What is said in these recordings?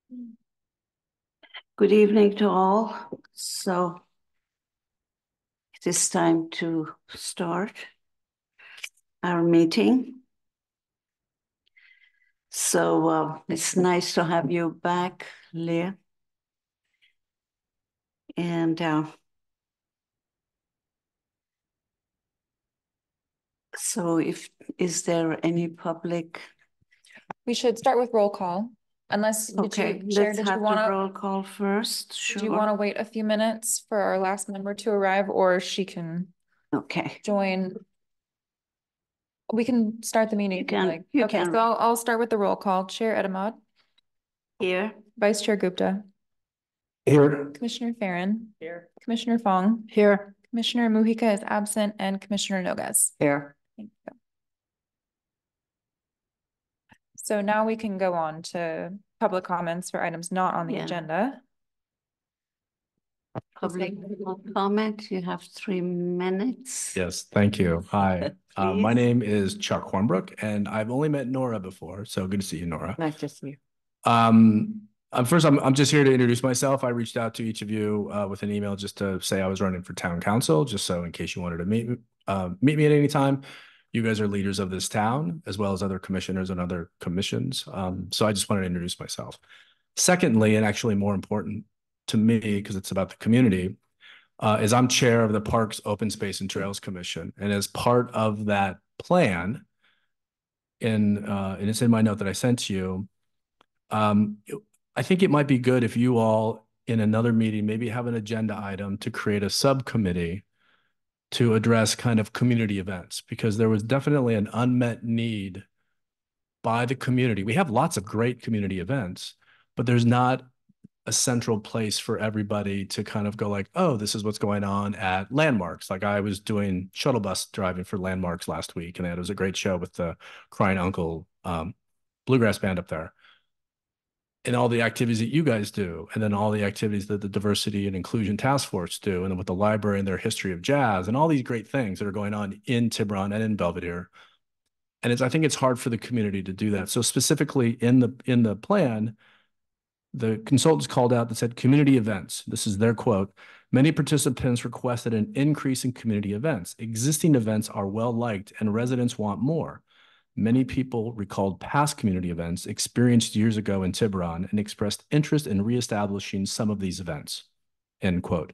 Good evening to all. So it is time to start our meeting. So it's nice to have you back, Leah. And so is there any public? We should start with roll call, unless, Okay, let's have the roll call first. Sure. Do you want to wait a few minutes for our last member to arrive, or she can join? We can start the meeting. Okay, so I'll start with the roll call. Chair Edemad. Here. Vice Chair Gupta. Here. Commissioner Farron. Here. Commissioner Fong. Here. Commissioner Mujica is absent, and Commissioner Noguez. Here. Thank you. So now we can go on to public comments for items not on the agenda. Public comment, you have 3 minutes. Yes, thank you. Hi, my name is Chuck Hornbrook, and I've only met Nora before, so good to see you, Nora. Nice to see you. First, I'm just here to introduce myself. I reached out to each of you with an email just to say I was running for town council, just so in case you wanted to meet me at any time. You guys are leaders of this town, as well as other commissioners and other commissions. So I just wanted to introduce myself. Secondly, and actually more important to me, because it's about the community, is I'm chair of the Parks, Open Space, and Trails Commission. And as part of that plan, and it's in my note that I sent to you, I think it might be good if you all, in another meeting, maybe have an agenda item to create a subcommittee to address kind of community events, because there was definitely an unmet need by the community. We have lots of great community events, but there's not a central place for everybody to kind of go like, oh, this is what's going on at Landmarks. Like I was doing shuttle bus driving for Landmarks last week, and it was a great show with the Crying Uncle bluegrass band up there. And all the activities that you guys do, and then all the activities that the Diversity and Inclusion Task Force do, and then with the library and their history of jazz, and all these great things that are going on in Tiburon and in Belvedere. And I think it's hard for the community to do that. So specifically in the plan, the consultants called out that said community events. This is their quote. Many participants requested an increase in community events. Existing events are well liked and residents want more. Many people recalled past community events experienced years ago in Tiburon and expressed interest in reestablishing some of these events, end quote.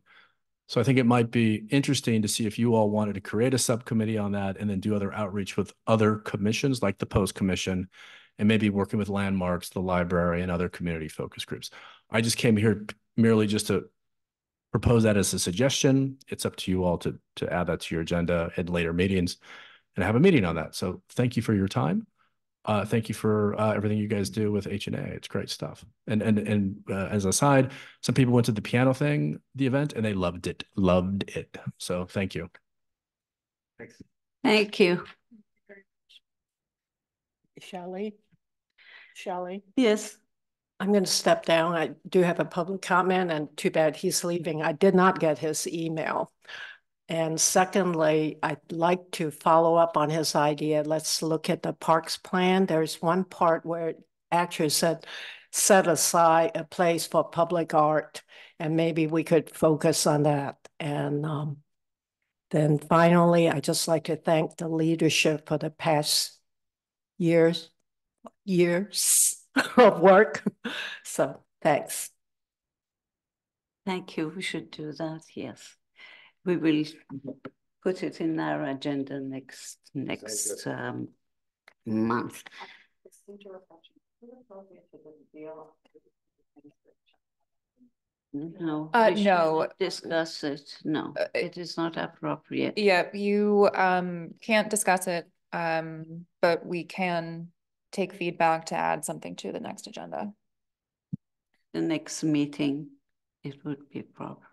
So I think it might be interesting to see if you all wanted to create a subcommittee on that and then do other outreach with other commissions like the Post Commission, and maybe working with Landmarks, the library, and other community focus groups. I just came here merely just to propose that as a suggestion. It's up to you all to add that to your agenda in later meetings and have a meeting on that. So thank you for your time. Thank you for everything you guys do with H&A. It's great stuff. And as an aside, some people went to the piano thing, the event, and they loved it. So thank you. Thanks. Thank you. Shelley? Yes. I'm going to step down. I do have a public comment, and too bad he's leaving. I did not get his email. And secondly, I'd like to follow up on his idea. Let's look at the parks plan. There's one part where it actually said, set aside a place for public art, and maybe we could focus on that. And then finally, I'd just like to thank the leadership for the past years of work. So thanks. Thank you. We should do that. Yes. We will put it in our agenda next month. No. No. Discuss it. No, it is not appropriate. Yeah, you can't discuss it, but we can take feedback to add something to the next agenda. The next meeting, it would be proper.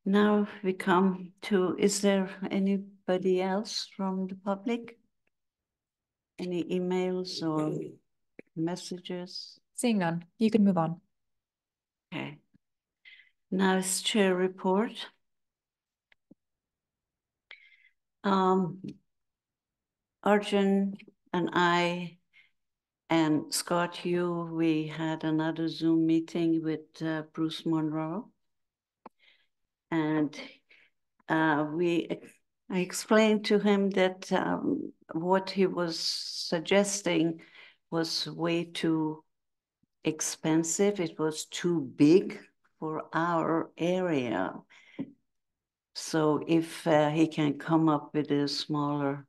Now we come to, is there anybody else from the public? Any emails or messages? Seeing none, you can move on. Okay. Now it's chair report. Arjun and I And Scott, we had another Zoom meeting with Bruce Monroe. And I explained to him that what he was suggesting was way too expensive. It was too big for our area. So if he can come up with a smaller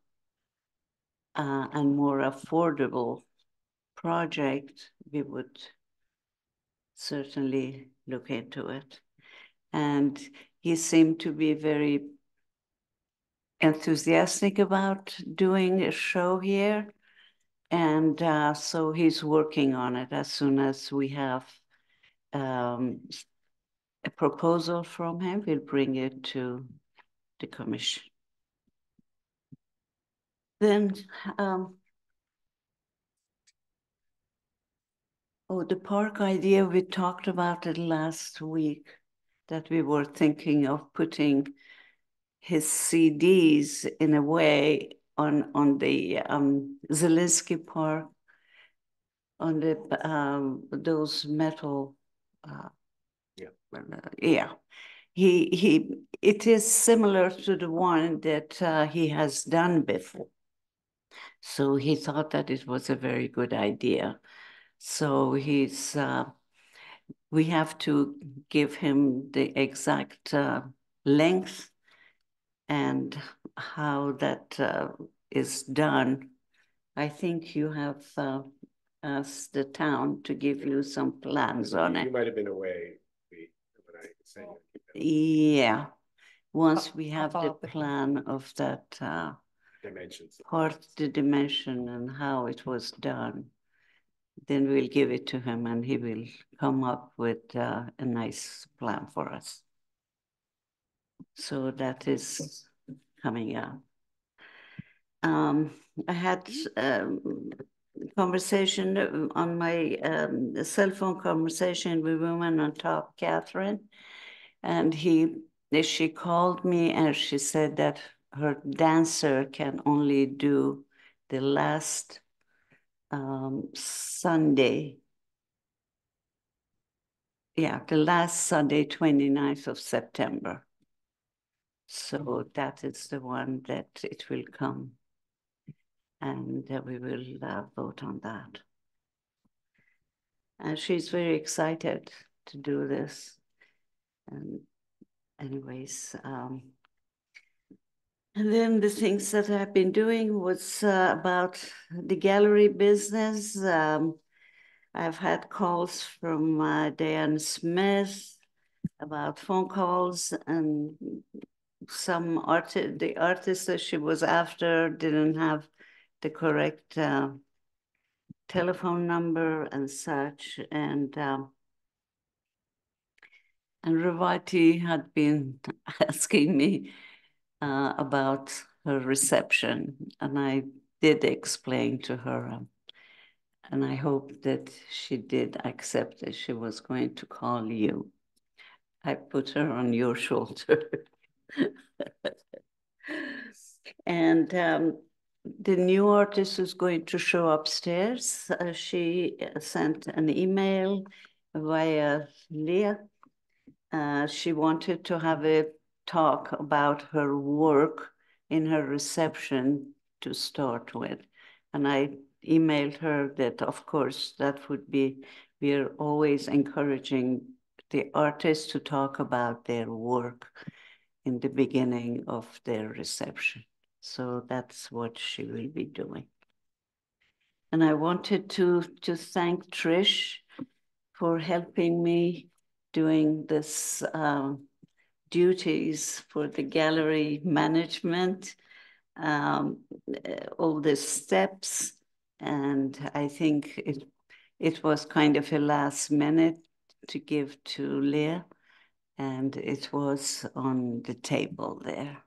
and more affordable project, we would certainly look into it. And he seemed to be very enthusiastic about doing a show here. And so he's working on it. As soon as we have a proposal from him, we'll bring it to the commission. Then, the park idea, we talked about it last week, that we were thinking of putting his CDs in a way on the Zielinski Park, on the those metal. Yeah, it is similar to the one that he has done before. So he thought that it was a very good idea. So we have to give him the exact length and how that is done. I think you have asked the town to give you some plans on it. You might have been away when I said it. Yeah, once we have the plan of that Dimensions. part, the dimension and how it was done, then we'll give it to him and he will come up with a nice plan for us. So that is coming up. I had conversation on my cell phone conversation with Women on Top, Catherine, and she called me and she said that her dancer can only do the last Sunday. Yeah, the last Sunday, 29th of September. So that is the one that it will come. And we will vote on that. And she's very excited to do this. And anyways, and then the things that I've been doing was about the gallery business. I've had calls from Diane Smith about phone calls, and the artist that she was after didn't have the correct telephone number and such. And Revati had been asking me about her reception, and I did explain to her, and I hope that she did accept that she was going to call you. I put her on your shoulder. And the new artist is going to show upstairs. She sent an email via Leah. She wanted to have a talk about her work in her reception to start with. And I emailed her that, of course, that would be, we are always encouraging the artists to talk about their work in the beginning of their reception. So that's what she will be doing. And I wanted to thank Trish for helping me doing this duties for the gallery management, all the steps. And I think it was kind of a last minute to give to Leah, and it was on the table there.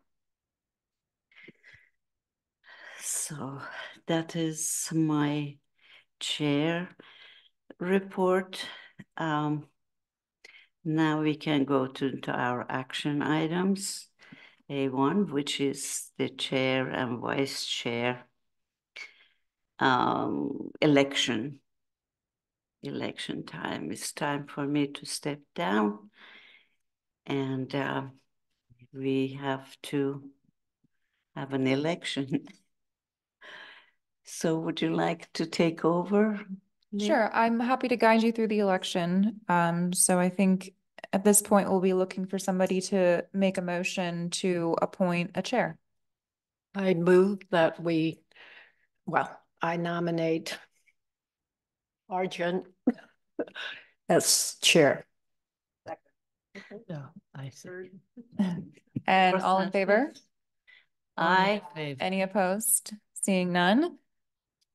So that is my chair report. Now we can go to our action items. A1, which is the chair and vice chair. election time. It's time for me to step down, and we have to have an election. So would you like to take over? Sure, I'm happy to guide you through the election. So I think at this point, we'll be looking for somebody to make a motion to appoint a chair. I move that I nominate Arjun as chair. Yeah, I see. And all in favor? Aye. Any opposed? Seeing none,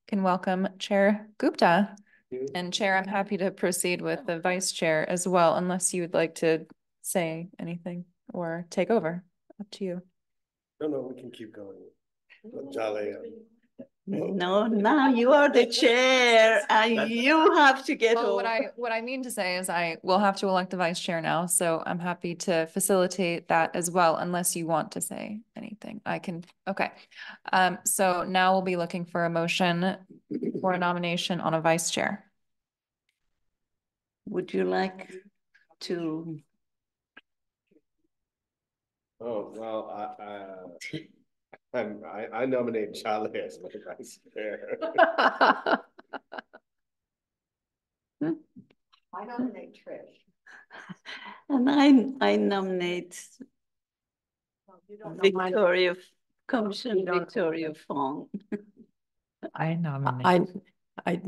can welcome Chair Gupta. And Chair, I'm happy to proceed with the vice chair as well, unless you would like to say anything or take over. Up to you. No, we can keep going. Jolly. No, now you are the chair and you have to get Well, over. what I mean to say is I will have to elect a vice chair now, so I'm happy to facilitate that as well, unless you want to say anything. I can, okay. So now we'll be looking for a motion for a nomination on a vice chair. Would you like to? Oh, well, I nominate Charlie as my vice chair. I nominate Trish. And I nominate Victoria, Commissioner Victoria Fong. I nominate. I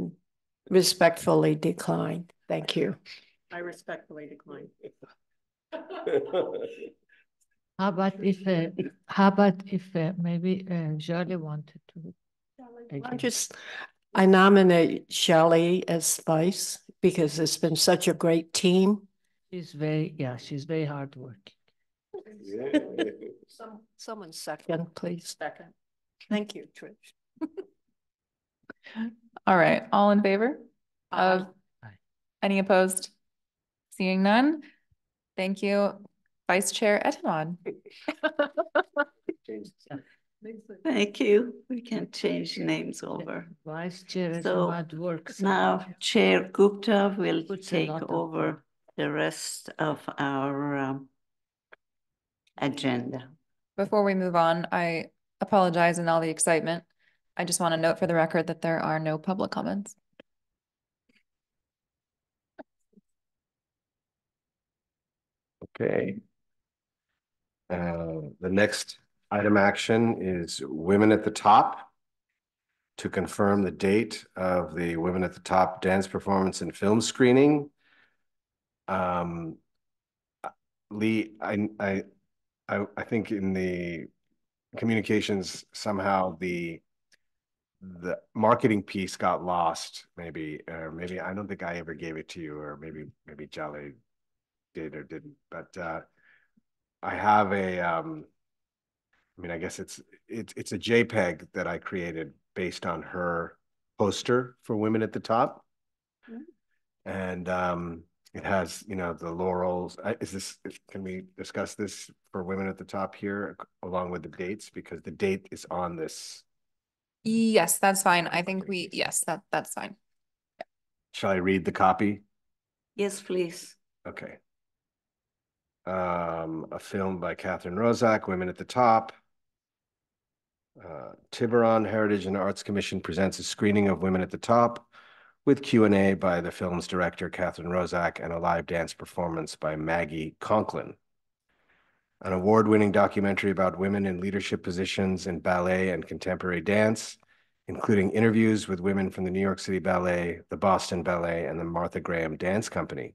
respectfully decline. Thank you. I respectfully decline. How about if maybe Jolie wanted to? I nominate Shelley as vice because it's been such a great team. She's very hardworking. Yeah. Someone second, please. Second. Thank you, Trish. All right, all in favor of? Aye. Any opposed? Seeing none. Thank you, Vice Chair Etemad. Thank you. We can change names over. Vice Chair So Etemad works. now Chair Gupta will Puts a take lot of over the rest of our agenda. Before we move on, I apologize in all the excitement. I just want to note for the record that there are no public comments. Okay. The next item action is Women at the Top. To confirm the date of the Women at the Top dance performance and film screening. Lee, I think in the communications somehow the marketing piece got lost, maybe, or maybe I don't think I ever gave it to you, or maybe Jolly did or didn't, but I have a I mean, I guess it's a JPEG that I created based on her poster for Women at the Top. And it has, you know, the laurels. Can we discuss this for Women at the Top here along with the dates? Because the date is on this. Yes, that's fine. I think yes, that's fine. Shall I read the copy? Yes, please. Okay. A film by Catherine Rozak, Women at the Top. Tiburon Heritage and Arts Commission presents a screening of Women at the Top with Q&A by the film's director, Catherine Rozak, and a live dance performance by Maggie Conklin. An award-winning documentary about women in leadership positions in ballet and contemporary dance, including interviews with women from the New York City Ballet, the Boston Ballet, and the Martha Graham Dance Company.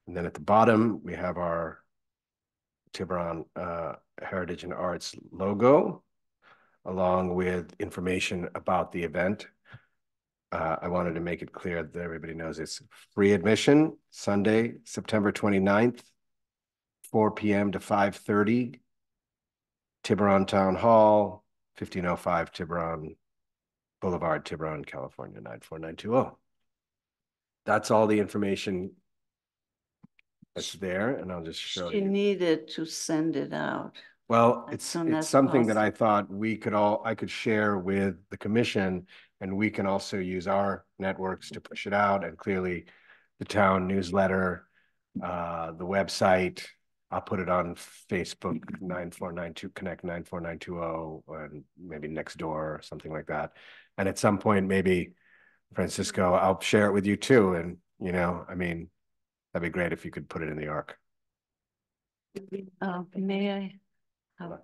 And then at the bottom, we have our Tiburon Heritage and Arts logo, along with information about the event. I wanted to make it clear that everybody knows it's free admission, Sunday, September 29th, 4 p.m. to 5:30, Tiburon Town Hall, 1505 Tiburon Boulevard, Tiburon, California, 94920. That's all the information that's there, and I'll just show you. She needed to send it out. Well, as it's soon as something that possible. I thought I could share with the commission, and we can also use our networks to push it out, and clearly the town newsletter, the website, I'll put it on Facebook 9492 Connect 94920, and maybe Nextdoor or something like that. And at some point, maybe Francisco, I'll share it with you too. And, you know, I mean, that'd be great if you could put it in the ARC. May I have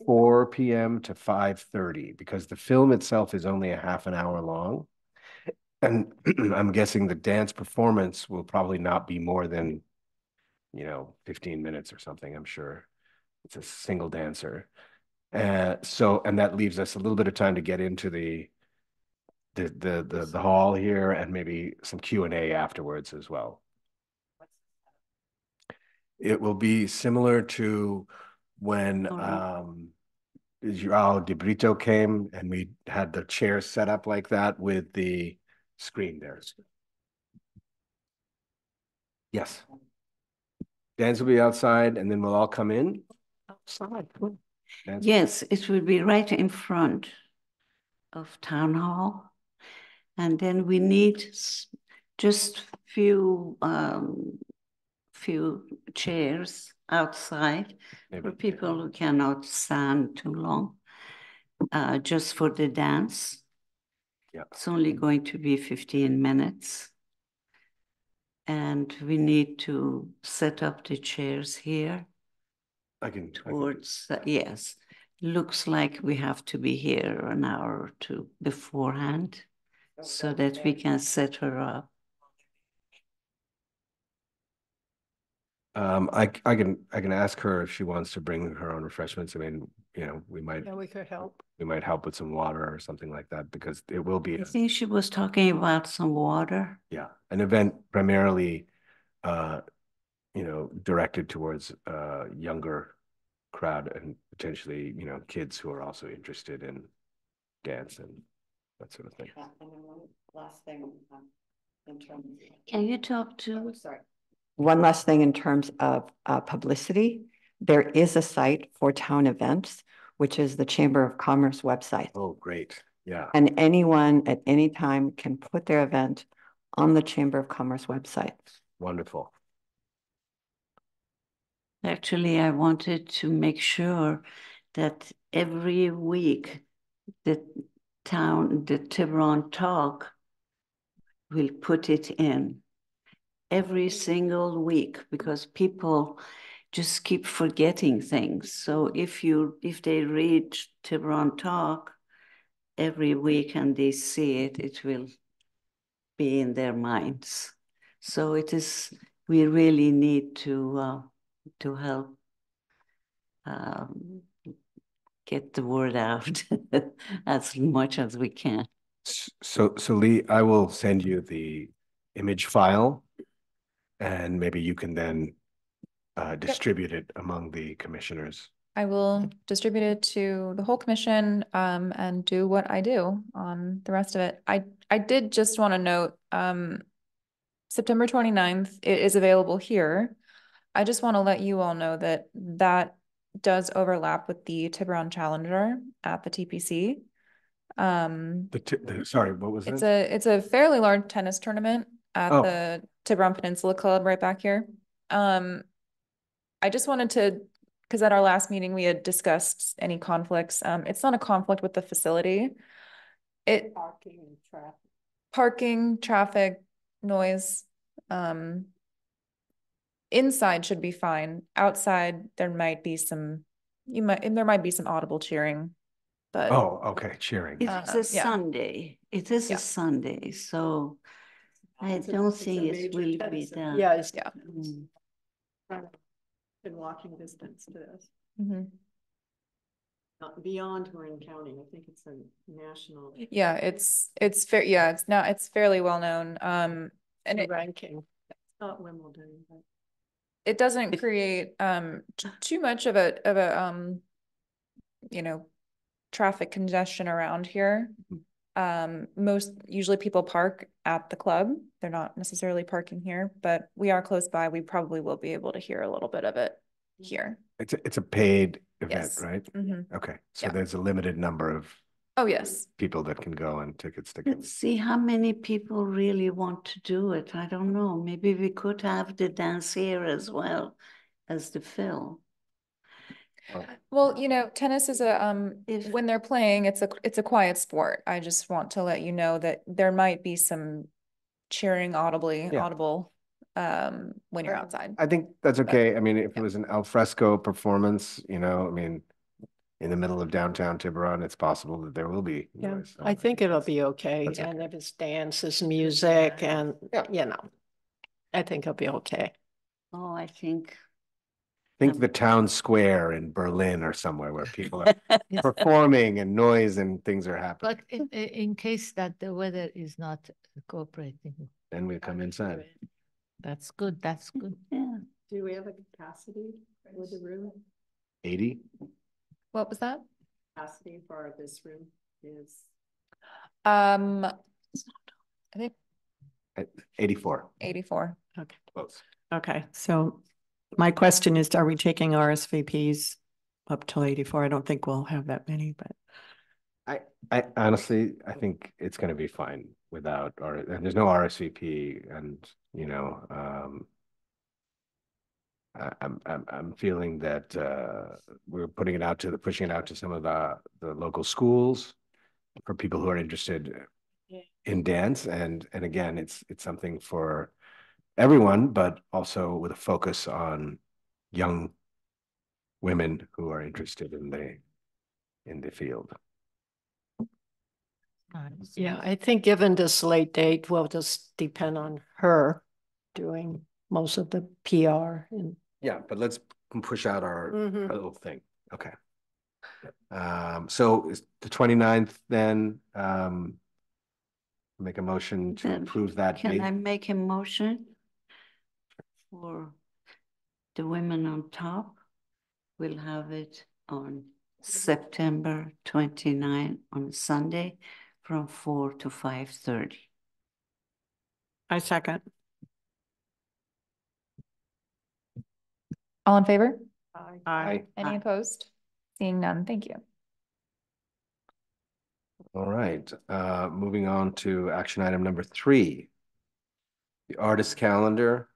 4 p.m. to 5:30, because the film itself is only a half an hour long. And I'm guessing the dance performance will probably not be more than, 15 minutes or something, I'm sure. It's a single dancer. And that leaves us a little bit of time to get into the hall here, and maybe some Q&A afterwards as well. It will be similar to when João de Brito came, and we had the chairs set up like that with the screen there. Yes. Dance will be outside, and then we'll all come in. Outside. Yes, it will be right in front of Town Hall. And then we need just few chairs outside for people who cannot stand too long, just for the dance. Yeah. It's only going to be 15 minutes. And we need to set up the chairs here. Yes, looks like we have to be here an hour or two beforehand so that we can set her up. I can ask her if she wants to bring her own refreshments. I mean, we could help. We might help with some water or something like that, because it will be. I think she was talking about some water. Yeah, an event primarily, directed towards a younger crowd, and potentially, kids who are also interested in dance and that sort of thing. Last thing in terms. Can you talk to? Sorry. One last thing in terms of publicity. There is a site for town events, which is the Chamber of Commerce website. Oh, great. Yeah. And anyone at any time can put their event on the Chamber of Commerce website. Wonderful. Actually, I wanted to make sure that every week the Tiburon Talk will put it in every single week, because people just keep forgetting things. So if they read Tiburon Talk every week and they see it, it will be in their minds. So we really need to help get the word out as much as we can. So Lee, I will send you the image file, and maybe you can then distribute it among the commissioners. I will distribute it to the whole commission and do what I do on the rest of it. I did just want to note September 29th, it is available here. I just want to let you all know that does overlap with the Tiburon Challenger at the TPC. Sorry, what was it? It's a fairly large tennis tournament at the Tiburon Peninsula Club right back here. I just wanted to, because at our last meeting we had discussed any conflicts. It's not a conflict with the facility. Parking, traffic, noise. Inside should be fine. Outside there might be some audible cheering. But okay, cheering. It's a Sunday. It is a Sunday, so I don't think it will be done. Yeah, it's in walking distance to this. Mm-hmm. Beyond Marin County, I think it's a national. Yeah, it's fair. Yeah, it's fairly well known. And ranking. It's not Wimbledon, but it doesn't create too much of a traffic congestion around here. Usually people park at the club. They're not necessarily parking here, but we are close by. We probably will be able to hear a little bit of it. here. It's a paid event, Yes. right? Mhm. Okay, so Yeah. there's a limited number of Oh, yes. people that can go and tickets to get. Let's see how many people really want to do it. I don't know. Maybe we could have the dance here as well as the film. Well, you know, tennis is a, when they're playing, it's a quiet sport. I just want to let you know that there might be some cheering audible, when you're outside. I think that's okay. I mean, if yeah. it was an al fresco performance, you know, I mean, in the middle of downtown Tiburon, it's possible that there will be Yeah, noise. So I think it'll be okay. that's And okay. if it's dances, music, and, Yeah. you know, I think it'll be okay. Oh, I think. The town square in Berlin or somewhere where people are performing and noise and things are happening. But in case that the weather is not cooperating. Then we come inside. That's good, that's good. Yeah. Do we have a capacity for the room? 80? What was that? Capacity for this room is. I think 84. 84. Okay. Close. Okay, so my question is, are we taking RSVPs up till 84? I don't think we'll have that many, but. I honestly, I think it's going to be fine without, and there's no RSVP, and you know, I'm feeling that we're pushing it out to some of the local schools for people who are interested in dance, and again, it's something for everyone, but also with a focus on young women who are interested in the field. Nice. Yeah, I think given this late date, we'll just depend on her doing most of the PR and. Yeah, but let's push out our Mhm. little thing. Okay. So is the 29th then, make a motion to Then approve that Can date? I make a motion for the women on top? We'll have it on September 29 on Sunday from 4 to 5:30. I second. All in favor? Aye. Any Aye. opposed? Seeing none, thank you. All right, moving on to action item number 3. The artist calendar.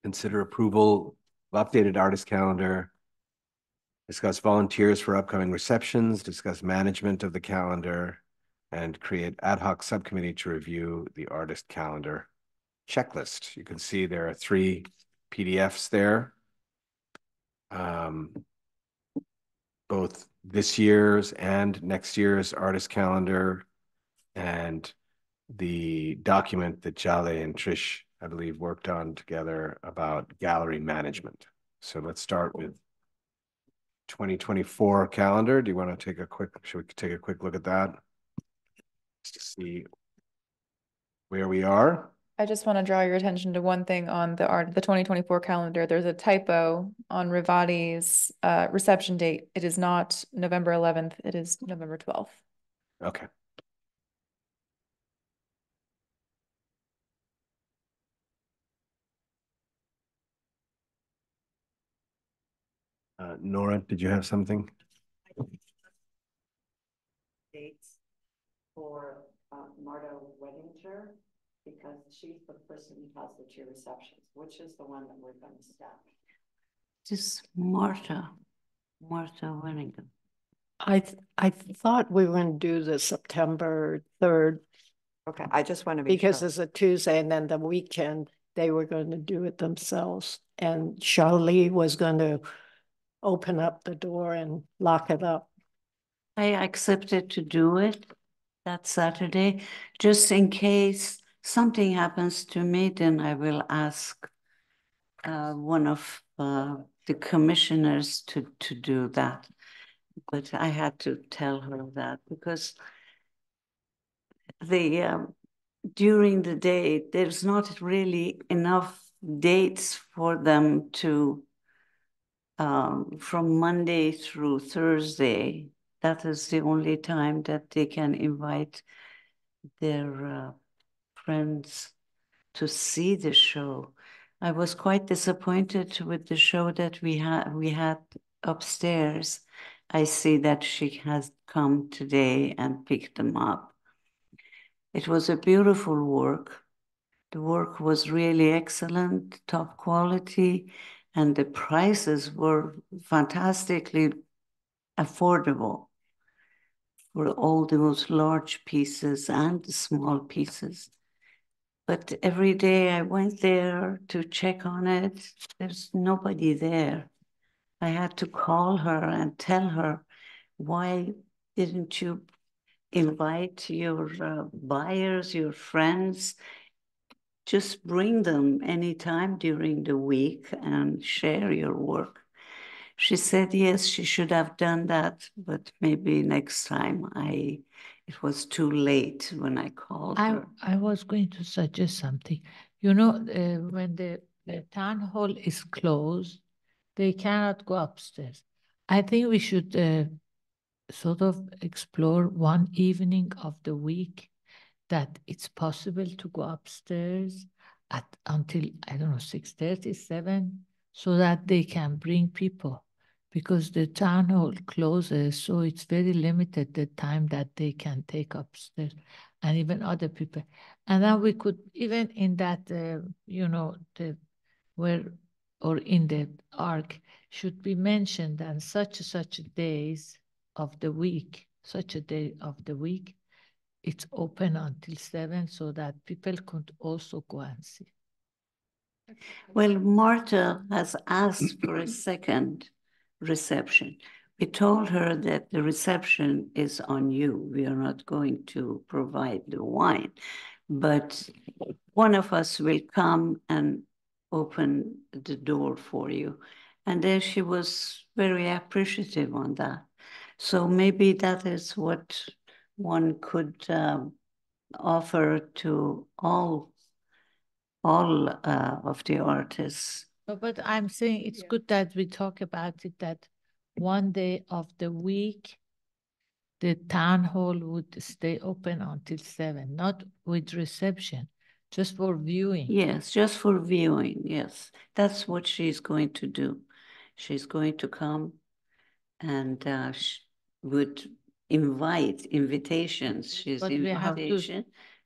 Consider approval of updated artist calendar. Discuss volunteers for upcoming receptions, discuss management of the calendar, and create ad hoc subcommittee to review the artist calendar checklist. You can see there are 3 PDFs there. Both this year's and next year's artist calendar, and the document that Jale and Trish, I believe, worked on together about gallery management. So let's start with 2024 calendar. Do you want to should we take a quick look at that? Just to see where we are. I just want to draw your attention to one thing on the 2024 calendar. There's a typo on Rivati's reception date. It is not November 11th. It is November 12th. Okay. Nora, did you have something? Dates for Marta Wedinger, because she's the person who has the 2 receptions. Which is the one that we're going to start? Just Marta Wedinger. I thought we were going to do the September 3rd. Okay, I just want to be because sure. it's a Tuesday, and then the weekend they were going to do it themselves. And Charlie was going to open up the door and lock it up. I accepted to do it that Saturday, just in case something happens to me, then I will ask one of the commissioners to do that. But I had to tell her that because during the day, there's not really enough dates for them to, from Monday through Thursday. That is the only time that they can invite their friends to see the show. I was quite disappointed with the show that we had upstairs. I see that she has come today and picked them up. It was a beautiful work. The work was really excellent, top quality, and the prices were fantastically affordable for all those large pieces and the small pieces. But every day I went there to check on it, there's nobody there. I had to call her and tell her, why didn't you invite your buyers, your friends? Just bring them anytime during the week and share your work. She said, yes, she should have done that, but maybe next time. It was too late when I called her. I was going to suggest something. You know, when the town hall is closed, they cannot go upstairs. I think we should sort of explore one evening of the week that it's possible to go upstairs until, I don't know, 6:30, 7, so that they can bring people, because the town hall closes, so it's very limited the time that they can take upstairs, and even other people. And then we could, even in that, you know, or in the arc, should be mentioned that such days of the week, such a day of the week, it's open until 7, so that people could also go and see. Well, Marta has asked for a second reception. We told her that the reception is on you. We are not going to provide the wine, but one of us will come and open the door for you. And then she was very appreciative on that. So maybe that is what one could offer to all of the artists. But I'm saying it's good that we talk about it, that one day of the week, the town hall would stay open until 7, not with reception, just for viewing. Yes, just for viewing, yes. That's what she's going to do. She's going to come and would invite invitations. She's invitation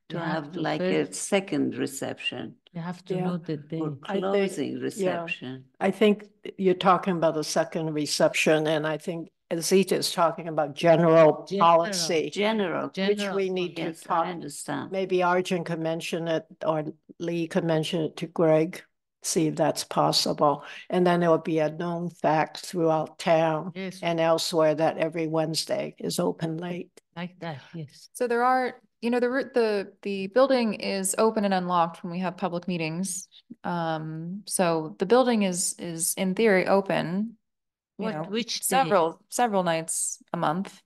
to have like a second reception. You have to know the day. Or closing reception. I think you're talking about a second reception, and I think Zita is talking about general policy. General. Which we need to talk. I understand. Maybe Arjun could mention it, or Lee could mention it to Greg, see if that's possible. And then there will be a known fact throughout town and elsewhere that every Wednesday is open late. Like that, yes. So there are, you know, the building is open and unlocked when we have public meetings. So the building is in theory open, Which several nights a month.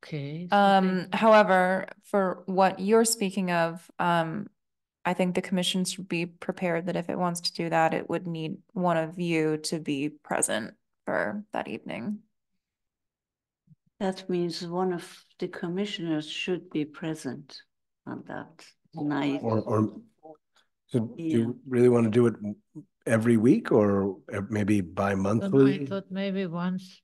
Okay. However, for what you're speaking of, I think the commission should be prepared that if it wants to do that, it would need one of you to be present for that evening. That means one of the commissioners should be present on that night. So do you really want to do it every week, or maybe bi-monthly? I thought maybe once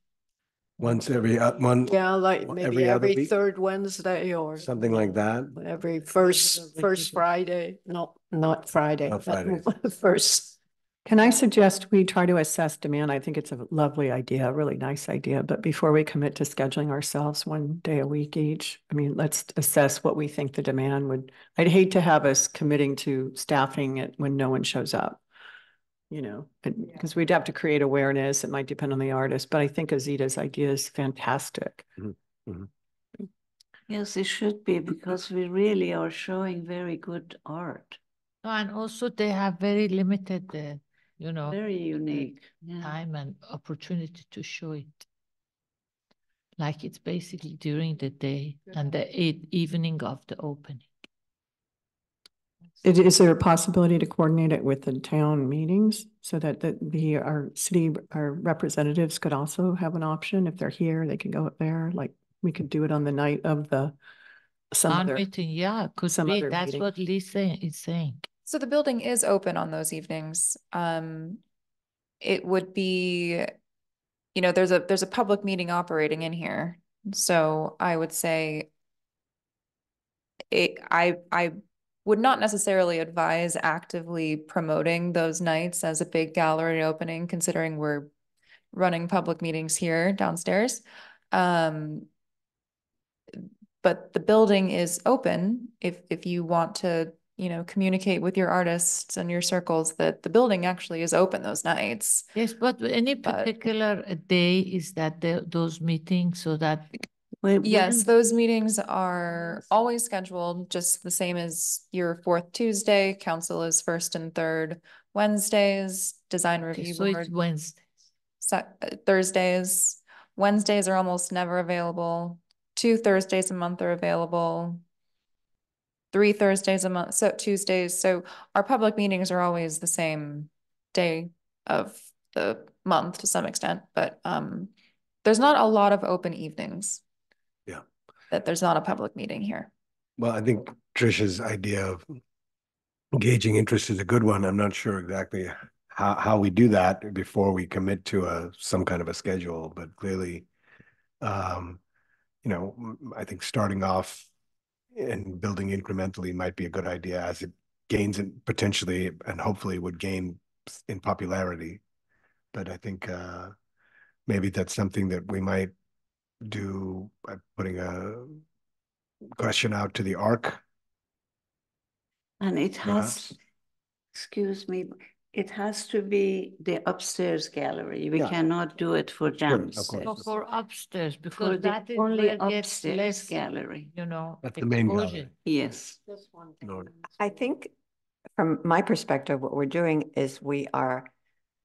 every month. Yeah, like maybe every third Wednesday or something like that. Every first Friday. No, not Friday. Not Friday. First. Can I suggest we try to assess demand? I think it's a lovely idea, a really nice idea. But before we commit to scheduling ourselves one day a week each, I mean, let's assess what we think the demand would. I'd hate to have us committing to staffing it when no one shows up, you know, because we'd have to create awareness. It might depend on the artist, but I think Azita's idea is fantastic. Mm-hmm. Mm-hmm. Yes, it should be, because we really are showing very good art. And also they have very limited, very unique time and opportunity to show it. Like it's basically during the day and the evening of the opening. Is there a possibility to coordinate it with the town meetings so that our representatives could also have an option? If they're here, they can go up there. Like we could do it on the night of the meeting. Yeah, could be. That's what Lee is saying. So the building is open on those evenings. It would be, you know, there's a public meeting operating in here. So I would say I would not necessarily advise actively promoting those nights as a big gallery opening, considering we're running public meetings here downstairs. But the building is open if you want to, you know, communicate with your artists and your circles that the building actually is open those nights. Yes, but any particular day is that those meetings so that. Yes, those meetings are always scheduled, just the same as your fourth Tuesday. Council is first and third Wednesdays, design review So board. it's Wednesdays. Thursdays. Wednesdays are almost never available. 2 Thursdays a month are available. 3 Thursdays a month, so Tuesdays. So our public meetings are always the same day of the month to some extent, but there's not a lot of open evenings. Yeah. That there's not a public meeting here. Well, I think Trish's idea of engaging interest is a good one. I'm not sure exactly how we do that before we commit to some kind of a schedule, but clearly, you know, I think starting off and building incrementally might be a good idea as it gains in potentially and hopefully would gain in popularity. But I think maybe that's something that we might do by putting a question out to the ARC. And it has, excuse me, it has to be the upstairs gallery. We cannot do it for downstairs. So for upstairs, because that is only upstairs gallery. You know, that's the main gallery. Yes. No. I think from my perspective, what we're doing is we are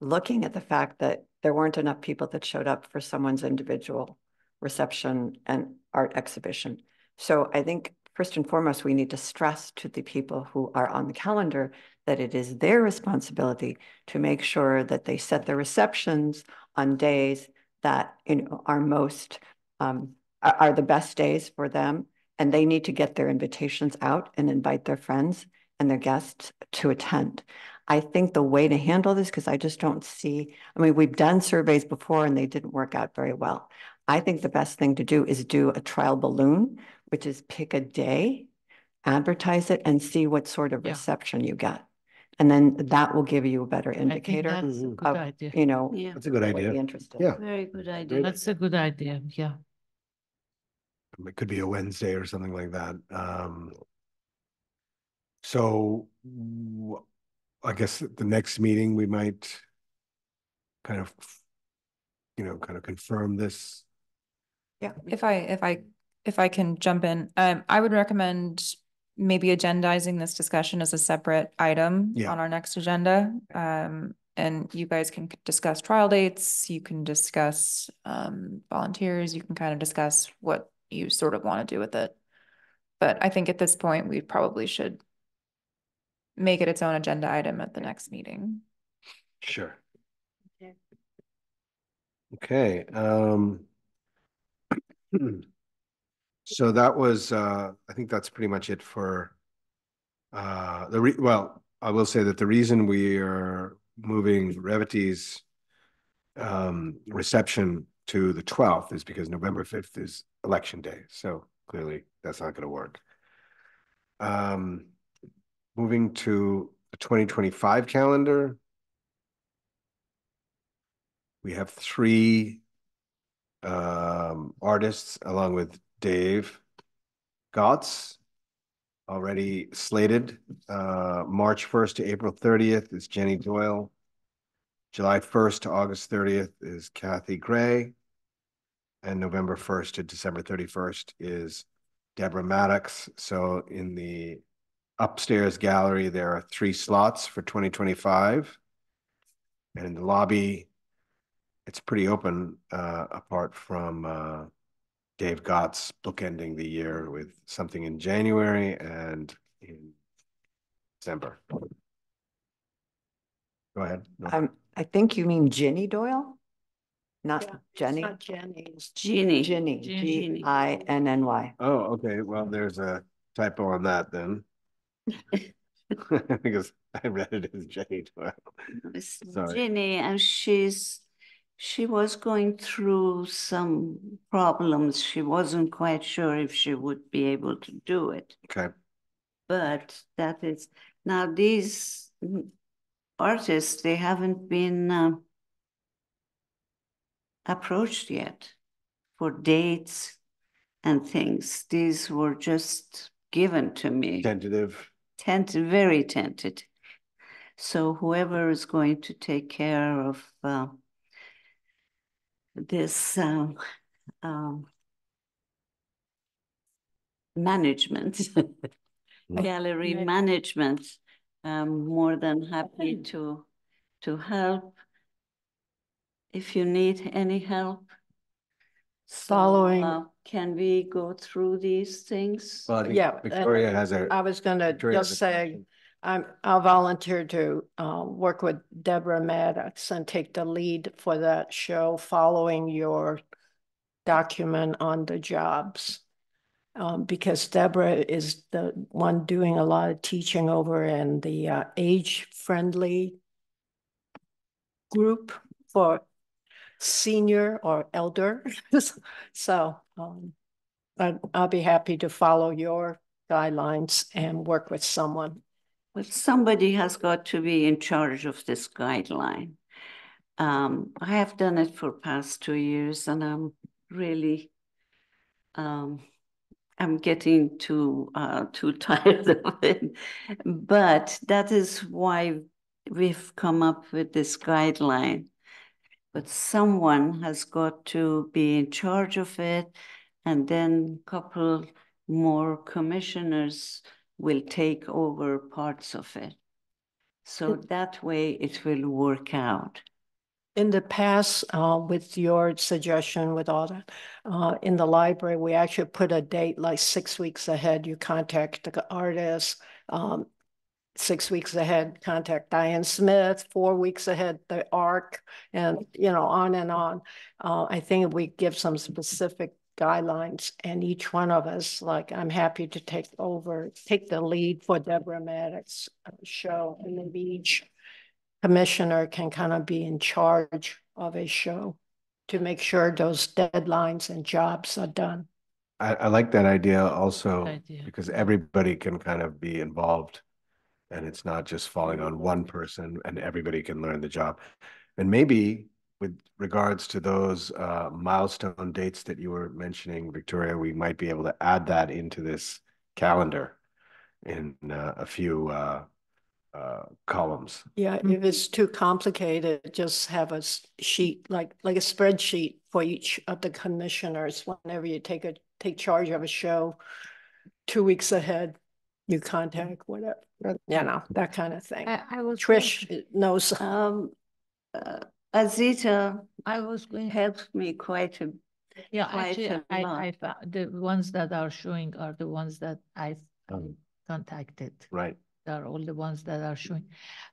looking at the fact that there weren't enough people that showed up for someone's individual reception and art exhibition. So I think first and foremost, we need to stress to the people who are on the calendar that it is their responsibility to make sure that they set their receptions on days that, you know, are most are the best days for them, and they need to get their invitations out and invite their friends and their guests to attend. I think the way to handle this, because I just don't see, I mean, we've done surveys before and they didn't work out very well. I think the best thing to do is do a trial balloon, which is pick a day, advertise it, and see what sort of reception you get. And then that will give you a better indicator that's a good idea. You know, That's a good idea. Interested. Yeah. Very good idea. That's a good idea. Yeah. It could be a Wednesday or something like that. So I guess the next meeting we might kind of, you know, kind of confirm this. Yeah, if I can jump in, I would recommend maybe agendizing this discussion as a separate item on our next agenda. And you guys can discuss trial dates, you can discuss volunteers, you can kind of discuss what you sort of want to do with it. But I think at this point, we probably should make it its own agenda item at the next meeting. Sure. Okay. So that was, I think that's pretty much it for well, I will say that the reason we are moving Revity's reception to the 12th is because November 5th is election day. So clearly that's not going to work. Moving to the 2025 calendar. We have 3 artists along with Dave Gotts already slated. March 1st to April 30th is Jenny Doyle. July 1st to August 30th is Kathy Gray. And November 1st to December 31st is Deborah Maddox. So in the upstairs gallery, there are 3 slots for 2025. And in the lobby, it's pretty open, apart from Dave Gotts bookending the year with something in January and in December. Go ahead. No. I think you mean Ginny Doyle, not Jenny. It's not Jenny. It's Ginny. Ginny, G-I-N-N-Y. Oh, okay. Well, there's a typo on that then. Because I read it as Jenny Doyle. It's Sorry. Jenny, and she was going through some problems. She wasn't quite sure if she would be able to do it. Okay. But that is, now these artists, they haven't been approached yet for dates and things. These were just given to me. Tentative. Very tentative. So whoever is going to take care of this management, gallery management, I'm more than happy to help if you need any help. Following. Can we go through these things? Well, I think Yeah, Victoria has a. I was going to Victoria has just a say, question. I'll volunteer to work with Deborah Maddox and take the lead for that show following your document on the jobs. Because Deborah is the one doing a lot of teaching over in the age-friendly group for senior or elder. So I'll be happy to follow your guidelines and work with someone. But somebody has got to be in charge of this guideline. I have done it for past 2 years, and I'm really, I'm getting too tired of it. But that is why we've come up with this guideline. But someone has got to be in charge of it, and then a couple more commissioners will take over parts of it. So that way it will work out. In the past, with your suggestion with all that, in the library, we actually put a date like 6 weeks ahead. You contact the artist, 6 weeks ahead, contact Diane Smith, 4 weeks ahead, the ARC, and on and on. I think we give some specific guidelines, and each one of us, like, I'm happy to take the lead for Deborah Maddox show, and maybe each commissioner can kind of be in charge of a show to make sure those deadlines and jobs are done. I like that idea also because everybody can kind of be involved and it's not just falling on one person and everybody can learn the job. And maybe with regards to those milestone dates that you were mentioning, Victoria, we might be able to add that into this calendar in a few columns. Yeah, if it's too complicated, just have a sheet, like a spreadsheet for each of the commissioners. Whenever you take charge of a show, 2 weeks ahead, you contact whatever, that kind of thing. I was Trish knows. Azita, I was going helped me quite a yeah, quite actually, a lot. I found the ones that are showing are the ones that I've contacted. Right. They're all the ones that are showing.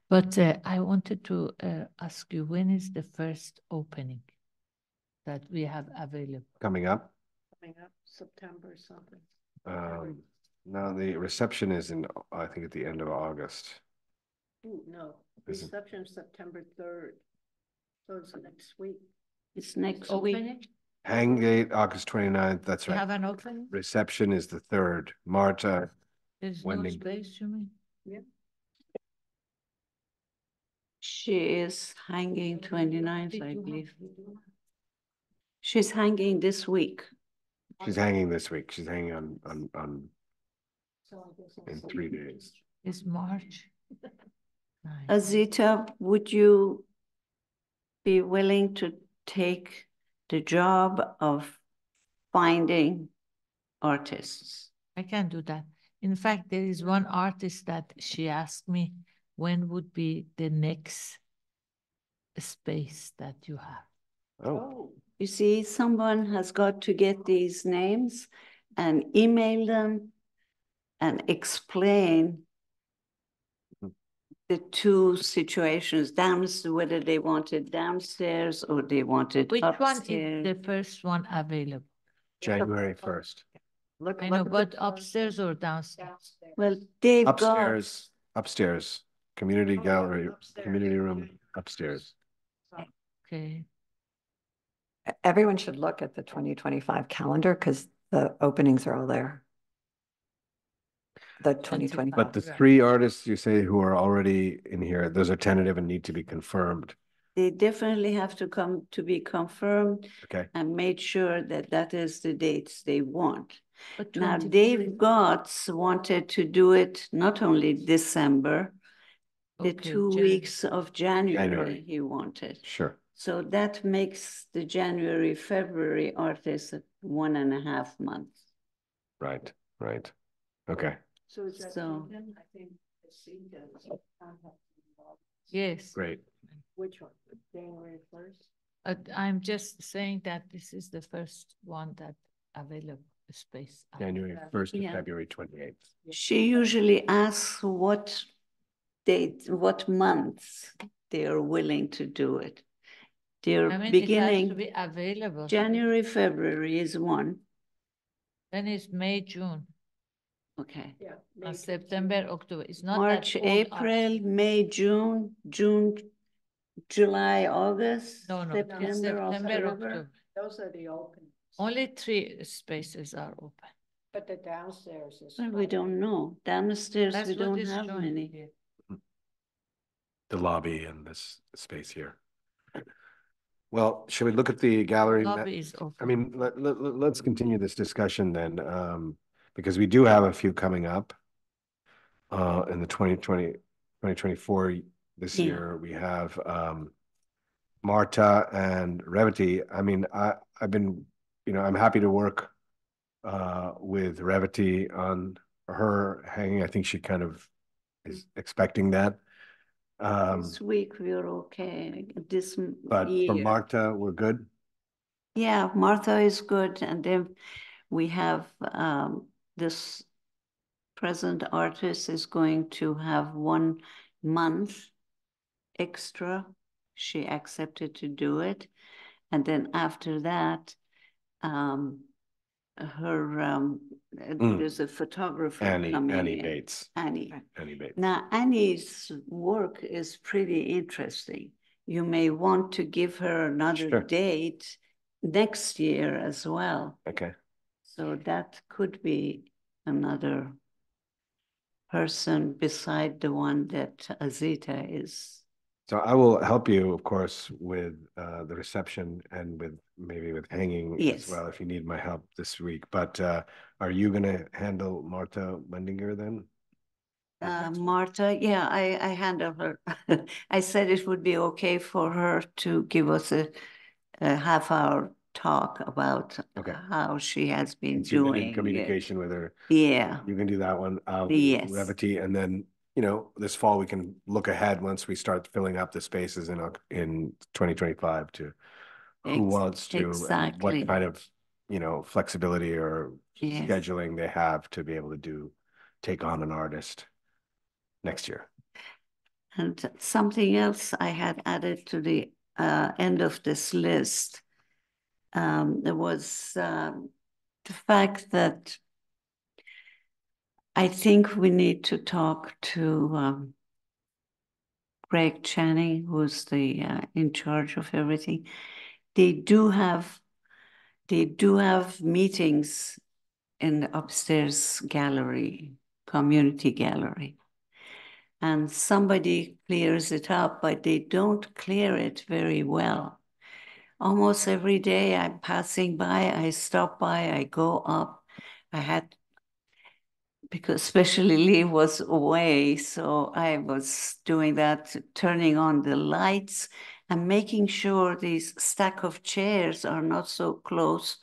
But I wanted to ask you, when is the first opening that we have available? Coming up? Coming up September something. No, the reception is I think at the end of August. Ooh, no, reception September 3rd. So it's next week. It's next Opening? week. Hang date, August 29th. That's You right. have an opening? Reception is the 3rd. Marta. There's no space, you mean? Yeah. She is hanging 29th, I believe. She's hanging this week. She's hanging this week. She's hanging on in 3 days. It's March. Azita, would you be willing to take the job of finding artists? I can do that. In fact, there is one artist that she asked me when would be the next space that you have. Oh. You see, someone has got to get these names and email them and explain the two situations, downstairs, whether they wanted downstairs or they wanted Which upstairs. one is the first one available? January 1st. I know, but upstairs or downstairs? Well, they've Upstairs. upstairs, community gallery, community room upstairs. Okay. Everyone should look at the 2025 calendar because the openings are all there. The 2025. But the 3 artists you say who are already in here, those are tentative and need to be confirmed. They definitely have to come to be confirmed. Okay. And made sure that that is the dates they want. But Now, 24 Dave Gotts wanted to do it not only December, the Okay, 2 Jan- weeks of January January. he wanted. Sure. So that makes the January, February artist 1.5 months. Right. Right. Okay. So Yes. Great. Which one? January 1st? I'm just saying that this is the first one that available space. January 1st to Yeah. February 28th. she usually asks what date, what months they are willing to do it. They're I mean, it has to beginning, be available. January, February is one. Then it's May, June, Okay. Yeah. September, October. It's not March, that all April, May, June, July, August, No, it's September, September, October. October. Those are the openings. Only 3 spaces are open. But the downstairs is. Well, we don't know. Downstairs, That's we what don't is have shown many. here. The lobby and this space here. Well, should we look at the gallery? Lobby is open. I mean, let's continue this discussion then, because we do have a few coming up. In the 2024 this Yeah. year, we have Marta and Revati. I mean, I've been, I'm happy to work with Revati on her hanging. I think she kind of is expecting that. This week we're okay. This But for year. Marta, we're good. Yeah, Martha is good. And then we have this present artist is going to have 1 month extra. She accepted to do it. And then after that, there's a photographer coming Annie in. Bates. Annie. Annie Bates. Now, Annie's work is pretty interesting. You may want to give her another Sure. date next year as well. Okay. So that could be another person beside the one that Azita is. So I will help you, of course, with the reception and maybe with hanging Yes. as well, if you need my help this week. But are you going to handle Marta Mendinger then? Marta, yeah, I handle her. I said it would be okay for her to give us a half-hour talk about how she has been You've been doing in communication with her. Yeah. You can do that one. Yes. Revati, and then this fall we can look ahead once we start filling up the spaces in 2025 to who wants to, and what kind of flexibility or scheduling they have to be able to take on an artist next year. And something else I had added to the end of this list. There was the fact that I think we need to talk to Greg Channing, who's the in charge of everything. They do have meetings in the upstairs gallery, community gallery. And somebody clears it up, but they don't clear it very well. Almost every day I'm passing by, I stop by, I go up. Because especially Lee was away, so I was doing that, turning on the lights and making sure these stack of chairs are not so close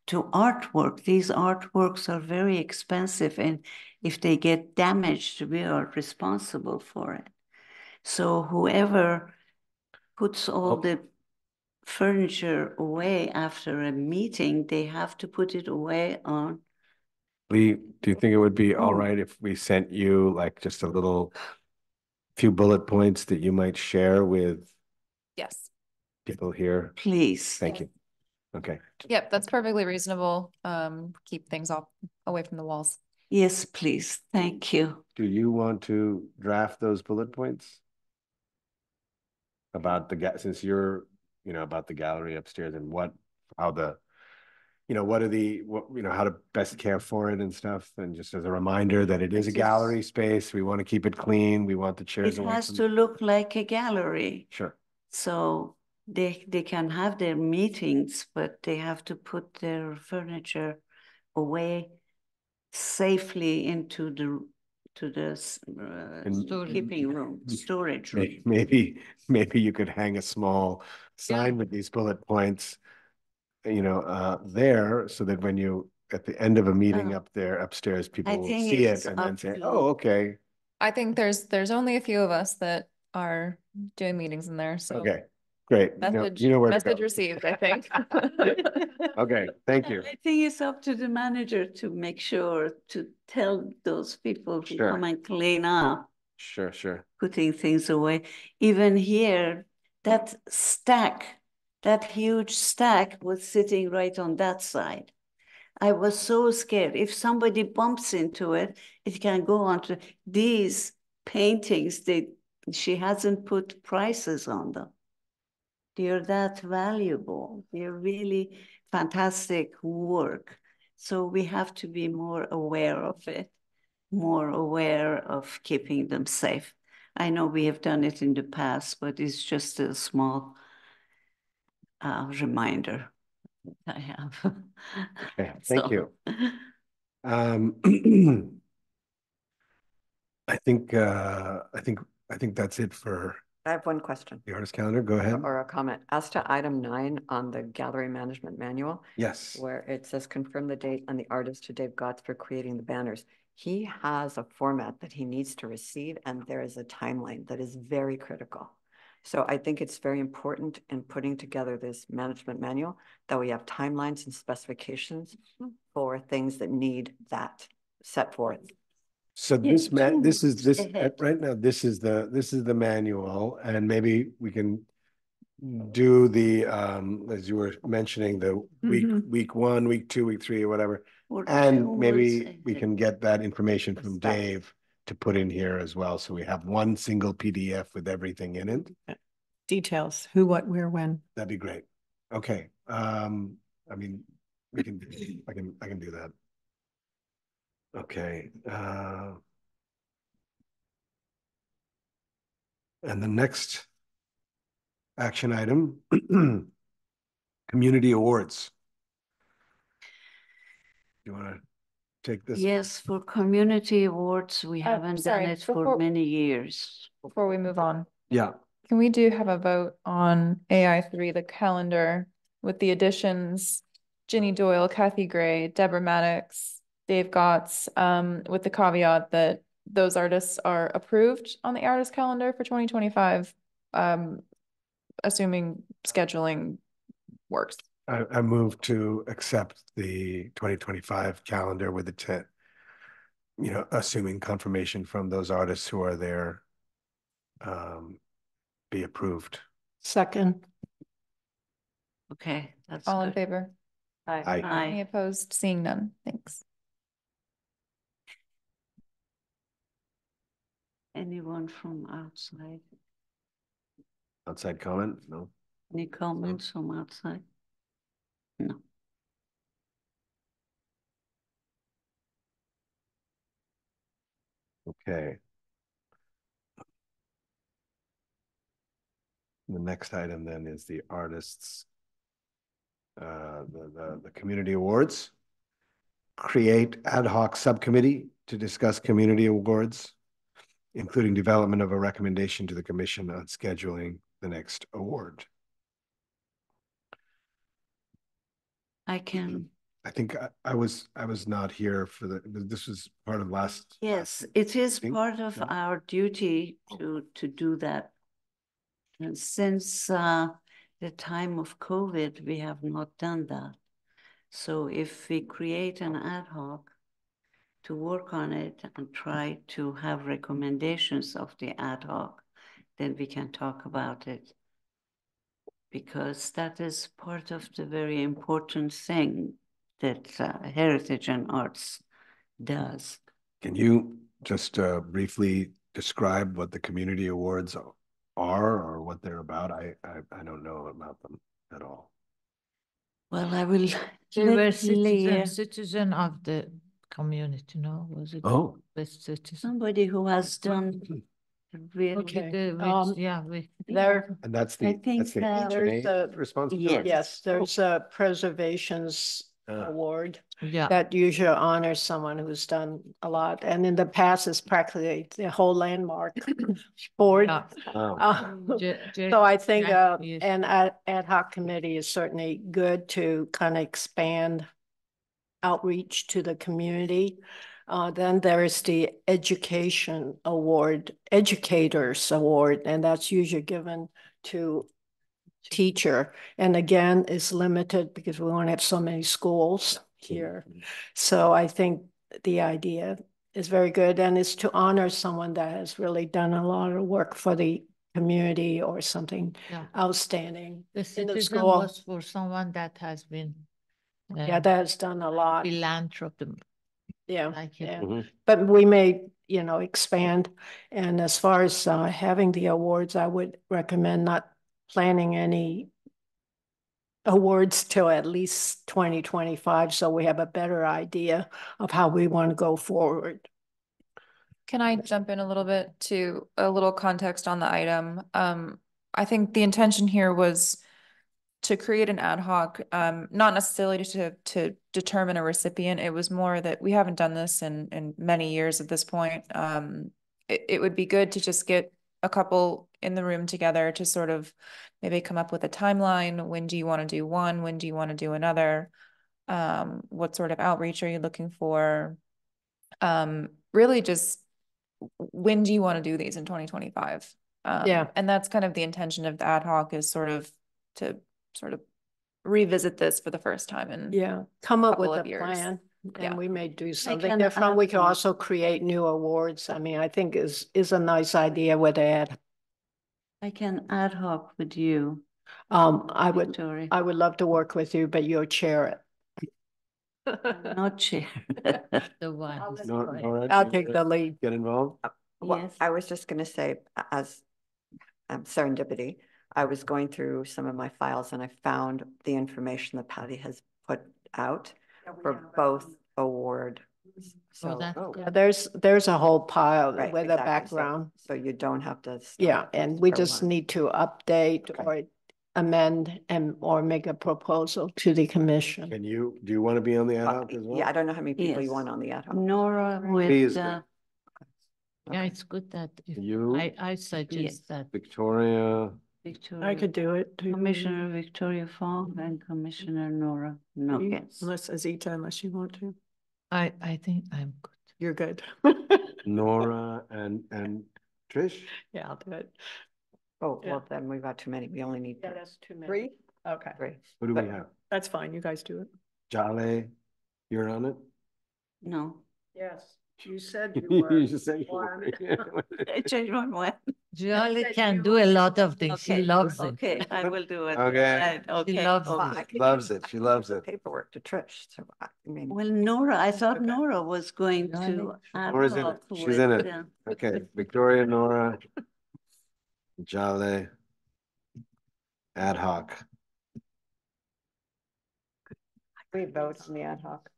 to artwork. These artworks are very expensive, and if they get damaged, we are responsible for it. So whoever puts all the furniture away after a meeting, they have to put it away on. Lee, do you think it would be all right if we sent you like just a few bullet points that you might share with people here? Please. Thank you. Okay. Yep, that's perfectly reasonable. Keep things away from the walls. Yes, please. Thank you. Do you want to draft those bullet points? About since you're, about the gallery upstairs and how the, what are the, how to best care for it and stuff. And just as a reminder that it is a gallery space. We want to keep it clean. We want the chairs. It has to look like a gallery. Sure. So they can have their meetings, but they have to put their furniture away safely into the keeping room, storage room. Maybe you could hang a small sign with these bullet points, there, so that when you at the end of a meeting up there upstairs, people will see it and then say, "Oh, okay." I think there's only a few of us that are doing meetings in there, so. Okay, great. Message, you know where message to go. received, I think. Okay, thank you. I think it's up to the manager to make sure to tell those people to come and clean up. Sure. Putting things away. Even here, that huge stack was sitting right on that side. I was so scared. If somebody bumps into it, it can go onto these paintings. She hasn't put prices on them. They're that valuable. They're really fantastic work. So we have to be more aware of it, more aware of keeping them safe. I know we have done it in the past, but it's just a small reminder I have. Okay, thank you. I think that's it for. I have one question. The artist calendar, go ahead. Or a comment. As to item 9 on the gallery management manual. Yes. Where it says confirm the date and the artist to Dave Gotts for creating the banners. He has a format that he needs to receive, and there is a timeline that is very critical. So I think it's very important in putting together this management manual that we have timelines and specifications for things that need that set forth. So right now, this is the manual, and maybe we can do the, as you were mentioning, the week 1, week 2, week 3, or whatever. And maybe we can get that information from Dave to put in here as well. So we have one single PDF with everything in it. Details, who, what, where, when. That'd be great. Okay. I mean, I can do that. Okay. And the next action item, community awards. You want to take this? Yes, for community awards, we haven't done it for many years. Before we move on. Yeah. Can we have a vote on AI3, the calendar, with the additions, Ginny Doyle, Kathy Gray, Deborah Maddox, Dave Gotts, with the caveat that those artists are approved on the artist calendar for 2025, assuming scheduling works. I move to accept the 2025 calendar with the 10, assuming confirmation from those artists who are there, be approved. Second. Okay, that's all good. in favor. Aye. Any opposed? Seeing none. Thanks. Anyone from outside? Outside comment? No. Any comments from outside? No. Okay. The next item then is the artists, the community awards. Create ad hoc subcommittee to discuss community awards, including development of a recommendation to the commission on scheduling the next award. I can. I think I was not here for this was part of last. Yes, it is part of our duty to do that. And since the time of COVID, we have not done that. So if we create an ad hoc to work on it and try to have recommendations of the ad hoc, then we can talk about it. Because that is part of the very important thing that Heritage and Arts does. Can you just briefly describe what the community awards are or what they're about? I don't know about them at all. Well, I will They were let Leah, citizen of the community, no? Was it? Oh, Best citizen. somebody who has done really. Okay. Yeah, There, and that's I the think, there's a- responsibility. yes, there's a preservations Ah. award yeah. that usually honors someone who's done a lot. And in the past, it's practically the whole landmark board. Yeah. Wow. So I think yes. an ad hoc committee is certainly good to kind of expand outreach to the community. Then there is the education award, educators award, and that's usually given to teacher. And again, it's limited because we only have so many schools here. So I think the idea is very good, and it's to honor someone that has really done a lot of work for the community or something outstanding. The in the citizen school. was for someone that has been Yeah, that has done a lot. philanthropy. Yeah, Like it. yeah. But we may, expand. And as far as having the awards, I would recommend not planning any awards till at least 2025, so we have a better idea of how we want to go forward. Can I jump in a little bit to a little context on the item? I think the intention here was to create an ad hoc, not necessarily to determine a recipient. It was more that we haven't done this in many years at this point. It would be good to just get a couple in the room together to sort of maybe come up with a timeline. When do you want to do one? When do you want to do another? What sort of outreach are you looking for? Really just when do you want to do these in 2025? Yeah. And that's kind of the intention of the ad hoc, is sort of to revisit this for the first time in come up with couple a of years. plan. Yeah. And we may do something can different. We add can on. also create new awards. I mean, I think is a nice idea with that. I can ad hoc with you, I Victoria. would love to work with you, but you'll chair it. Not chair. The one. I'll take the lead. Get involved. Well, Yes. I was just going to say, as serendipity, I was going through some of my files and I found the information that Patty has put out for both award. So, Yeah, there's a whole pile right, with a exactly. background. So you don't have to. Yeah, and we for just one. need to update or amend or make a proposal to the commission. Do you want to be on the ad hoc as well? Yeah, I don't know how many people you Yes. want on the ad hoc. Nora Please with, do. Yeah, it's good that if You? I suggest that. Victoria. Victoria. I could do it. too. Commissioner Victoria Fong and Commissioner Nora Nuggets. Unless Azita, unless you want to. I think I'm good. You're good. Nora and Trish. Yeah, I'll do it. Oh, Yeah. well, then we've got too many. We only need That's too many. Three? Okay, three. Who do we But- have? that's fine. You guys do it. Jale, you're on it? No, Yes, you said you You were. just said you were. I changed my mind. Jolly can do a lot of things. She Okay, loves it. Okay, I will do it. Okay. Right, Okay. loves Well, okay. I could Loves give it. She loves it. Paperwork to Trish. So I mean, Well, Nora, I thought Nora was going No, I to. think ad Nora's in it. hoc She's with, in it. Okay, Victoria, Nora, Jale, ad hoc. 3 votes on the ad hoc.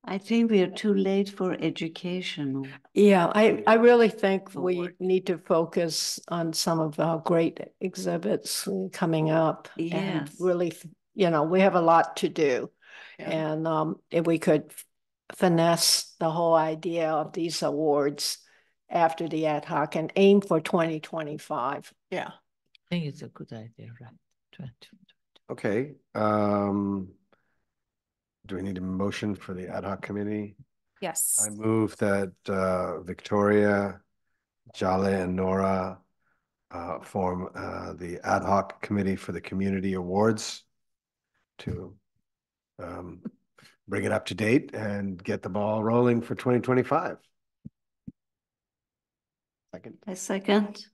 I think we are too late for educational. Yeah, I really think we Award. need to focus on some of our great exhibits coming up. And Yes. really, we have a lot to do. Yeah. And if we could finesse the whole idea of these awards after the ad hoc and aim for 2025. Yeah. I think it's a good idea, right? 20. Okay, do we need a motion for the ad hoc committee? Yes. I move that Victoria, Jale and Nora form the ad hoc committee for the community awards to bring it up to date and get the ball rolling for 2025. Second. A second.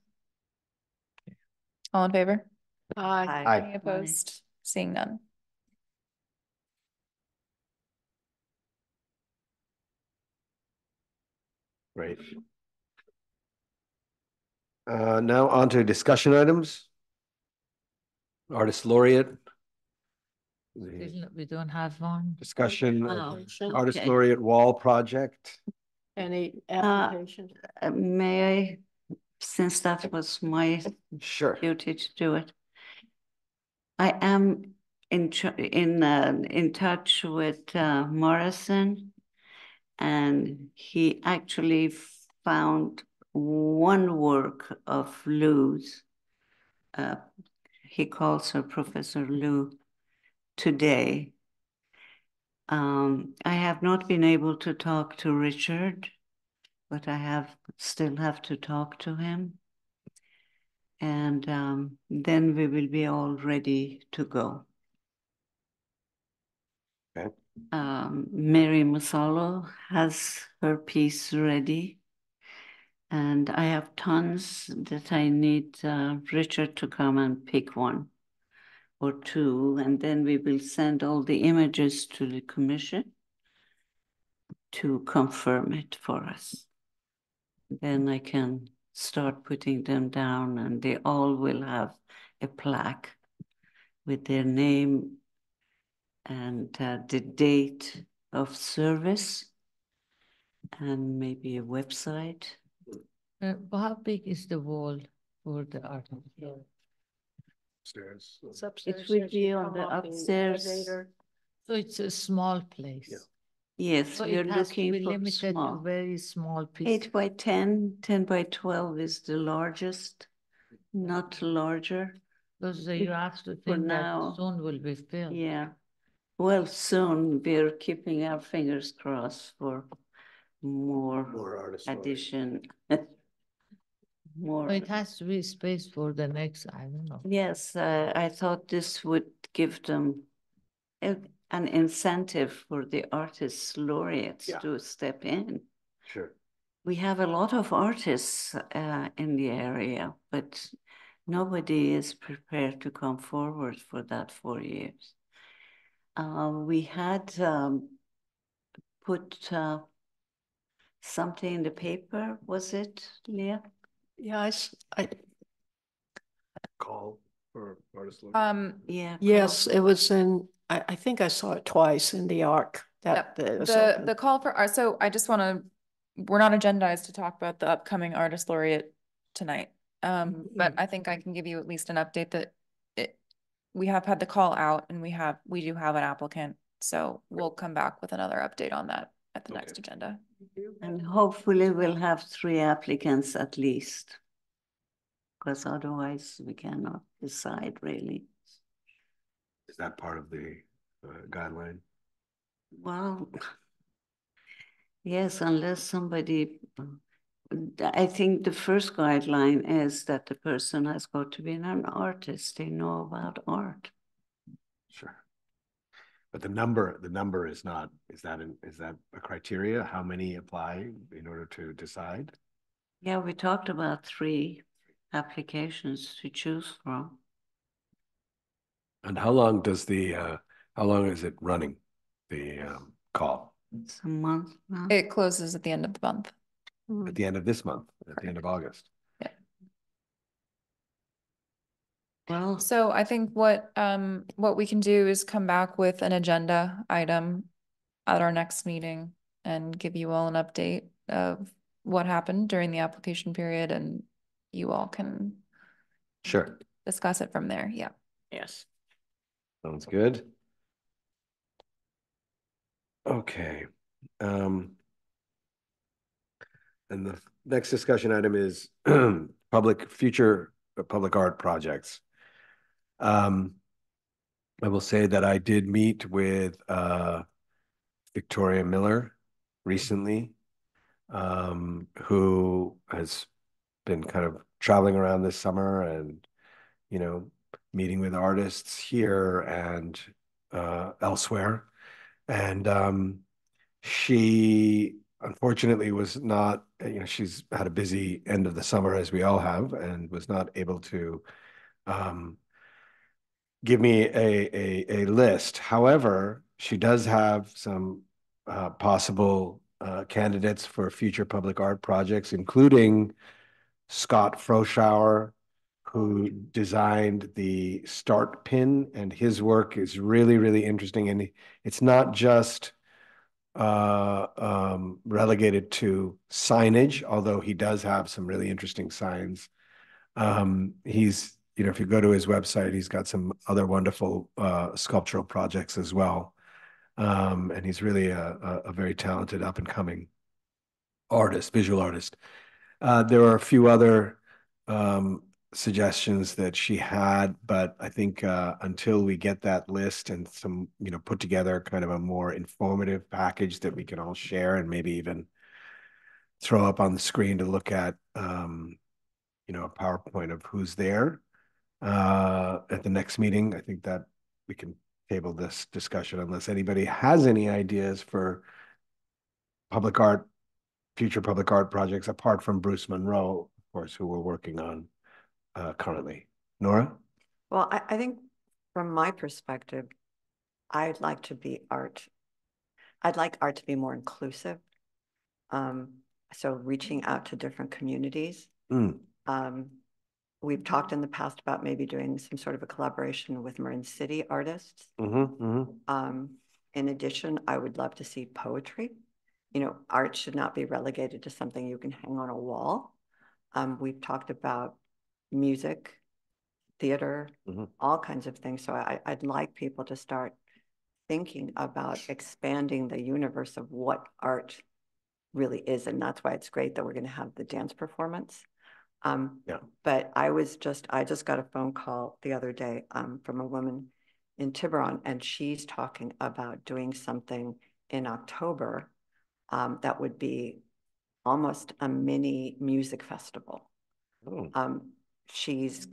All in favor? Aye. Any opposed? Seeing none. Great. Now on to discussion items. Artist laureate. We don't have one. Discussion, artist okay. laureate wall project. Any applications? May I, since that was my Sure. duty to do it, I am in touch with Morrison, and he actually found one work of Lou's. He calls her Professor Lou today. I have not been able to talk to Richard, but I still have to talk to him. And then we will be all ready to go. Okay. Mary Masalo has her piece ready. And I have tons that I need Richard to come and pick one or two, and then we will send all the images to the commission to confirm it for us. Then I can start putting them down, and they all will have a plaque with their name and the date of service and maybe a website. How big is the wall for the art? Upstairs. It's upstairs. It will be on the upstairs. So it's a small place. Yeah. Yes, So we're it has to looking be for limited small. to very small pieces. 8 by 10, 10 by 12 is the largest, not larger. Because you have to For think now, that soon will be filled. Yeah. Well, soon we're keeping our fingers crossed for more artist addition. More. It has to be space for the next, I don't know. Yes, I thought this would give them an incentive for the artists laureates to step in. Sure. We have a lot of artists in the area, but nobody is prepared to come forward for that 4 years. We had put something in the paper, was it, Leah? Yeah, I Call for artist laureate. Yeah. yes, it was in, I think I saw it twice in the ARC. That it was open. The call for art, so I just want to, we're not agendized to talk about the upcoming artist laureate tonight. But I think I can give you at least an update that we have had the call out and we do have an applicant. So we'll come back with another update on that at the next agenda. And hopefully we'll have 3 applicants at least, because otherwise we cannot decide really. Is that part of the guideline? Well, yes, unless somebody, I think the first guideline is that the person has got to be an artist. They know about art. Sure. But the number is not, is that a criteria? How many apply in order to decide? Yeah, we talked about 3 applications to choose from. And how long does how long is it running, the call? It's a month now. It closes at the end of the month. At the end of this month, at the end of August. Well, So I think what we can do is come back with an agenda item at our next meeting and give you all an update of what happened during the application period, and you all can Sure. discuss it from there. Yeah. Yes. Sounds good. Okay. And the next discussion item is future public art projects. I will say that I did meet with Victoria Miller recently, who has been kind of traveling around this summer and, you know, meeting with artists here and elsewhere. And she unfortunately was not, you know, she's had a busy end of the summer, as we all have, and was not able to give me a list. However, she does have some possible candidates for future public art projects, including Scott Froschauer, who designed the start pin, and his work is really, really interesting. And it's not just relegated to signage, although he does have some really interesting signs. He's, if you go to his website, he's got some other wonderful sculptural projects as well. And he's really a very talented up and coming artist, visual artist. There are a few other suggestions that she had, but I think until we get that list and some, put together kind of a more informative package that we can all share and maybe even throw up on the screen to look at, a PowerPoint of who's there at the next meeting. I think that we can table this discussion unless anybody has any ideas for future public art projects apart from Bruce Monroe, of course, who we're working on currently. Nora? Well, I think from my perspective, I'd like art to be more inclusive. So reaching out to different communities. We've talked in the past about maybe doing some sort of a collaboration with Marin City artists. In addition, I would love to see poetry. Art should not be relegated to something you can hang on a wall. We've talked about music, theater, all kinds of things. So I'd like people to start thinking about expanding the universe of what art really is. And that's why it's great that we're going to have the dance performance. But I just got a phone call the other day from a woman in Tiburon, and she's talking about doing something in October that would be almost a mini music festival. She's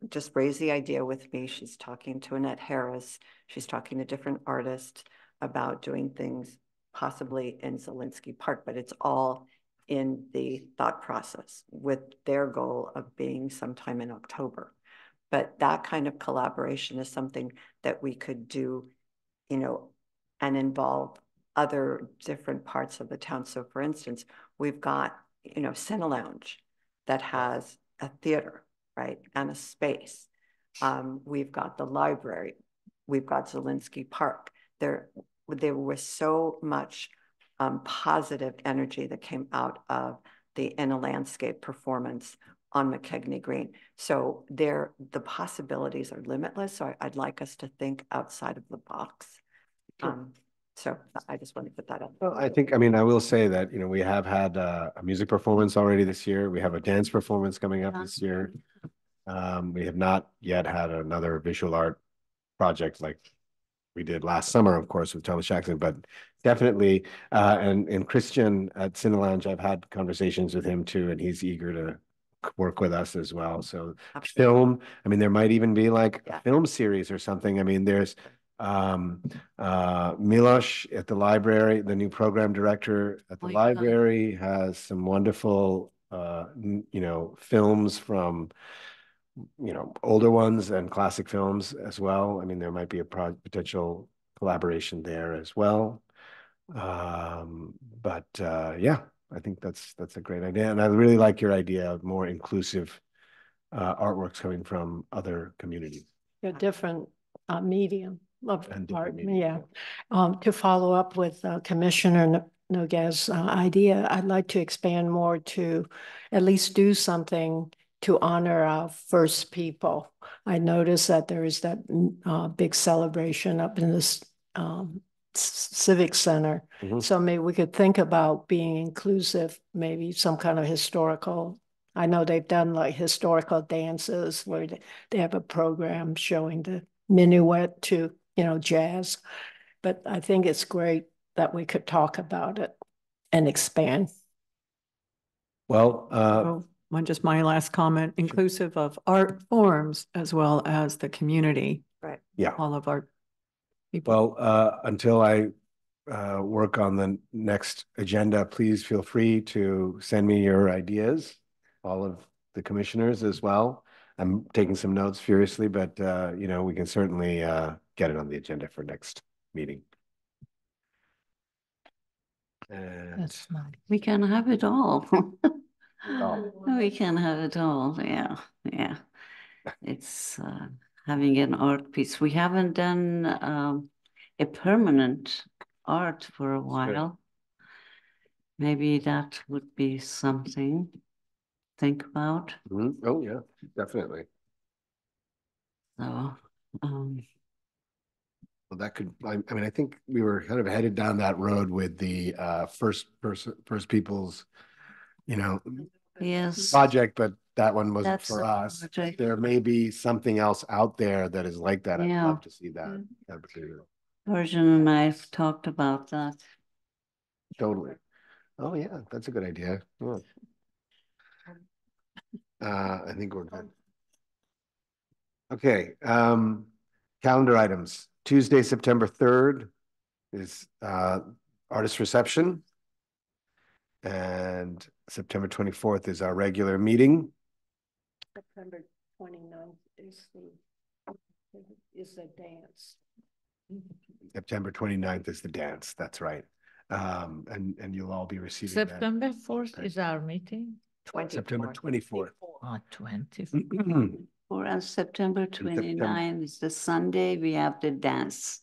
just raised the idea with me. She's talking to Annette Harris. She's talking to different artists about doing things possibly in Zelinsky Park, but it's all in the thought process with their goal of being sometime in October. But that kind of collaboration is something that we could do, and involve other different parts of the town. So for instance, we've got, Cinelounge that has a theater, right? And a space. We've got the library. We've got Zelinsky Park. There was so much positive energy that came out of the In a Landscape performance on McKegney Green. So the possibilities are limitless. So I'd like us to think outside of the box. So I just want to put that up. Well, I will say that, we have had a music performance already this year. We have a dance performance coming up this year. We have not yet had another visual art project like we did last summer, of course, with Thomas Jackson, but definitely, and Christian at Cinelounge, I've had conversations with him too, and he's eager to work with us as well. So film, there might even be like a film series or something. There's Milos at the library, the new program director at the library, has some wonderful, films from older ones and classic films as well. There might be a potential collaboration there as well. But yeah, I think that's a great idea. And I really like your idea of more inclusive artworks coming from other communities. A different medium of art. Yeah. To follow up with Commissioner Noguez's idea, I'd like to expand more to at least do something to honor our First People. I noticed that there is that big celebration up in this Civic Center. So maybe we could think about being inclusive, maybe some kind of historical. I know they've done like historical dances where they have a program showing the minuet to, jazz. But I think it's great that we could talk about it and expand. Well, just my last comment, inclusive of art forms as well as the community. Right. Yeah. All of our people. Well, until I work on the next agenda, please feel free to send me your ideas, all of the commissioners as well. I'm taking some notes furiously, but we can certainly get it on the agenda for next meeting. And That's nice. We can have it all. Oh. We can have it all, yeah, yeah. It's having an art piece. We haven't done a permanent art for a while. Maybe that would be something to think about. Oh, yeah, definitely. So, Well, that could, I mean, I think we were kind of headed down that road with the First People's, yes. project, but that one wasn't That's for the us. project. There may be something else out there that is like that. I'd Yeah. love to see that. Absolutely. Virgin and I talked about that. Totally. Oh, yeah, that's a good idea. Yeah. I think we're good. Okay, calendar items. Tuesday, September 3rd is artist reception. And September 24th is our regular meeting. September 29th is the dance. September 29th is the dance. That's right. And you'll all be receiving September that. 4th is our meeting. September 24th. Oh, 20. For us, September 29 is the Sunday, we have the dance.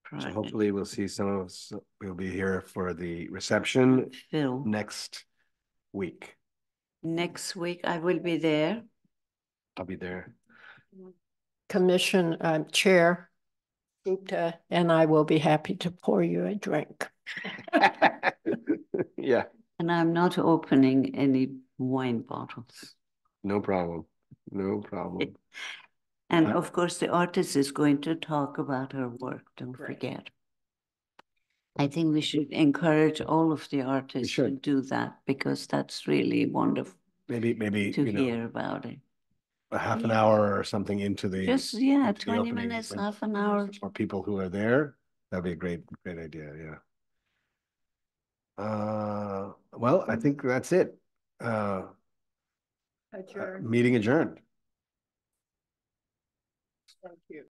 So project. hopefully we'll see some of us, we'll be here for the reception Phil, next week. next week I will be there. I'll be there. Commission Chair Gupta and I will be happy to pour you a drink. Yeah, And I'm not opening any wine bottles. no problem. No problem. And of course, the artist is going to talk about her work, don't forget. I think we should encourage all of the artists to do that because that's really wonderful. Maybe to hear about it. A half an hour or something into the Just, into the 20 opening, minutes, when half an hour. more people who are there. That'd be a great idea. Yeah. Well, I think that's it. Adjourned. Meeting adjourned. Thank you.